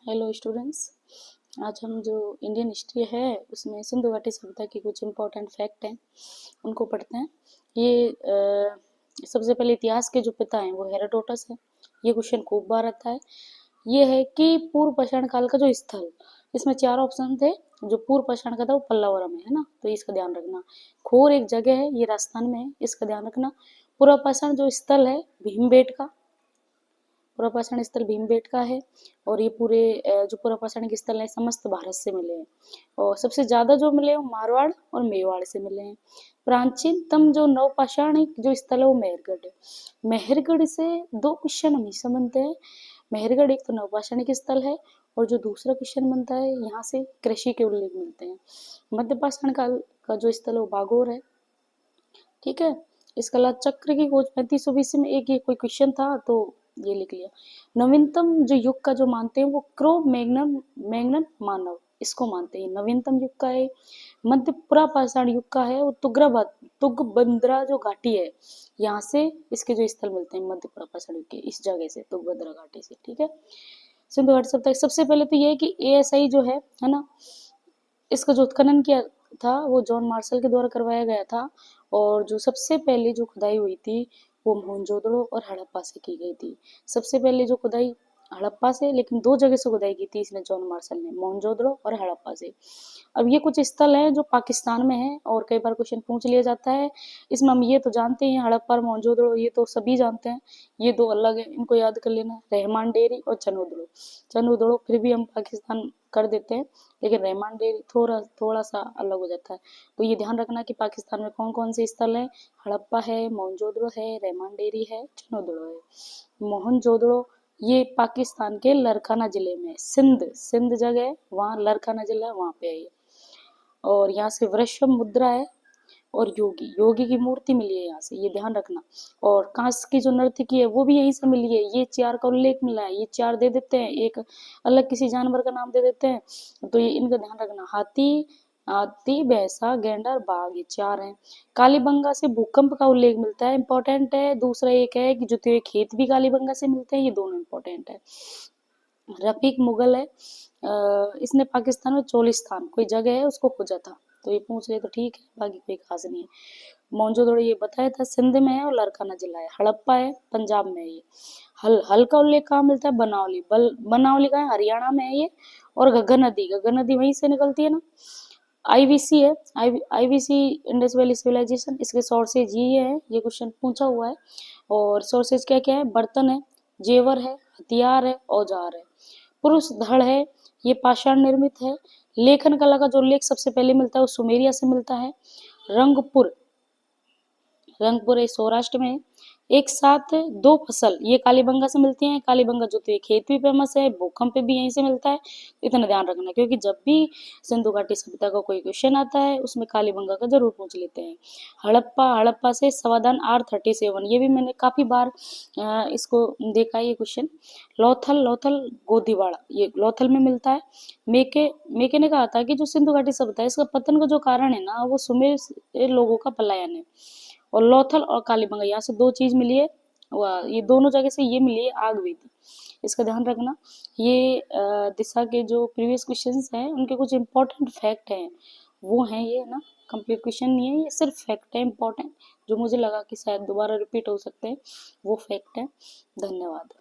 Hello students. आज हम जो इंडियन हिस्ट्री है उसमें सिंधु घाटी सभ्यता के कुछ इम्पोर्टेंट फैक्ट हैं उनको पढ़ते हैं। ये सबसे पहले इतिहास के जो पिता हैं वो हेरोडोटस है। ये क्वेश्चन खूब बार आता है। ये है कि पूर्व पाषाण काल का जो स्थल, इसमें 4 ऑप्शन थे। जो पूर्व पाषाण का था वो पल्लवरम है ना, तो इसका ध्यान रखना। खोर एक जगह है, ये राजस्थान में है, इसका ध्यान रखना। पूर्व पाषाण जो स्थल है भीमबेटका, पुरापाषाण स्थल भीमबेटका है। और ये पूरे जो पुरापाषाण के स्थल है समस्त भारत से मिले हैं, और सबसे ज्यादा जो मिले हैं वो मारवाड़ और मेवाड़ से मिले हैं। प्राचीनतम जो नवपाषाणिक जो स्थल है वो मेहरगढ़ है। मेहरगढ़ से 2 क्वेश्चन हमेशा बनते हैं। मेहरगढ़ एक तो नवपाषाणिक स्थल है, और जो दूसरा क्वेश्चन बनता है यहाँ से कृषि के उल्लेख मिलते हैं। मध्यपाषाण काल का जो स्थल है वो बागोर है। ठीक है। इसके अलावा चक्र की खोज 3500 BC में एक ये कोई क्वेश्चन था तो ये लिख लिया। नवीनतम जो युग का जो मानते हैं वो क्रो मैग्नन मैग्नन मानव, इसको मानते हैं नवीनतम युग का है। मध्य पुरापाषाण युग का है वो तुंगभद्रा जो घाटी है, यहाँ से इसके जो स्थल मिलते हैं मध्य पुरापाषाण युग के, इस जगह से तुंगभद्रा घाटी से। ठीक है। सिंधु घाटी सभ्यता सबसे पहले तो ये है कि ASI जो है ना, इसका जो उत्खनन किया था वो जॉन मार्शल के द्वारा करवाया गया था। और जो सबसे पहले जो खुदाई हुई थी वो मोहनजोदड़ो और हड़प्पा से की गई थी। सबसे पहले जो खुदाई हड़प्पा से, लेकिन 2 जगह से खुदाई की थी इसने जॉन मार्शल ने, मोहनजोदड़ो और हड़प्पा से। अब ये कुछ स्थल हैं जो पाकिस्तान में है, और कई बार क्वेश्चन पूछ लिया जाता है। इसमें हम ये तो जानते हैं हड़प्पा और मोहनजोदड़ो ये तो सभी जानते हैं, ये 2 अलग है, इनको याद कर लेना। रहमान डेरी और चनोदड़ो। चनोदड़ो फिर भी हम पाकिस्तान कर देते हैं, लेकिन रहमान डेरी थोड़ा सा अलग हो जाता है। तो ये ध्यान रखना कि पाकिस्तान में कौन कौन से स्थल है। हड़प्पा है, मोहनजोदड़ो है, रहमान डेरी है, चनोदड़ो है। मोहनजोदड़ो ये पाकिस्तान के लरखाना जिले में, सिंध जगह है, वहाँ लरखाना जिला है, वहाँ पे है ये। और यहाँ से वृषभ मुद्रा है, और योगी की मूर्ति मिली है यहाँ से, ये ध्यान रखना। और कांस्य की जो नर्तकी है वो भी यहीं से मिली है। ये 4 का उल्लेख मिला है, ये 4 दे देते हैं, एक अलग किसी जानवर का नाम दे देते हैं, तो ये इनका ध्यान रखना। हाथी भैंसा गैंडा बाघ, ये 4 हैं। कालीबंगा से भूकंप का उल्लेख मिलता है, इंपॉर्टेंट है। दूसरा एक है कि जुते हुए खेत भी कालीबंगा से मिलते हैं, ये दोनों इंपॉर्टेंट है। रफीक मुगल है, इसने पाकिस्तान में चोलिस्तान कोई जगह है उसको खोजा था, तो ये पूछ ले तो ठीक है, बाकी कोई खास नहीं है। मोहनजोदड़ो ये बताया था सिंध में है और लरखाना जिला है। हड़प्पा है पंजाब में है ये। हल का उल्लेख कहाँ मिलता है? बनावली। बनावली का है हरियाणा में है ये। और घग्गर नदी वहीं से निकलती है ना। IVC है, IVC इंडस वैली सिविलाइजेशन, इसके सोर्सेज ये है, ये क्वेश्चन पूछा हुआ है। और सोर्सेज क्या क्या है? बर्तन है, जेवर है, हथियार है, औजार है। पुरुष धड़ है, ये पाषाण निर्मित है। लेखन कला का जो उल्लेख सबसे पहले मिलता है वो सुमेरिया से मिलता है। रंगपुर है सौराष्ट्र में। एक साथ 2 फसल ये कालीबंगा से मिलती हैं। कालीबंगा जो तो खेत भी फेमस है, भूकंप पे भी यहीं से मिलता है। इतना ध्यान रखना, क्योंकि जब भी सिंधु घाटी सभ्यता का कोई क्वेश्चन आता है उसमें कालीबंगा का जरूर पूछ लेते हैं। हड़प्पा से समाधान R37, ये भी मैंने काफी बार इसको देखा है ये क्वेश्चन। लोथल गोदीवाड़ा, ये लोथल में मिलता है। मेके ने कहा था कि जो सिंधु घाटी सभ्यता है इसका पतन का जो कारण है ना वो सुमेर लोगों का पलायन है। और लोथल और कालीबंगा यहाँ से 2 चीज मिली है, ये दोनों जगह से ये मिली है आग वेदी, इसका ध्यान रखना। ये दिशा के जो प्रीवियस क्वेश्चंस हैं उनके कुछ इंपॉर्टेंट फैक्ट हैं, वो हैं ये ना, कंप्लीट क्वेश्चन नहीं है, ये सिर्फ फैक्ट है इंपॉर्टेंट, जो मुझे लगा कि शायद दोबारा रिपीट हो सकते हैं, वो फैक्ट है। धन्यवाद।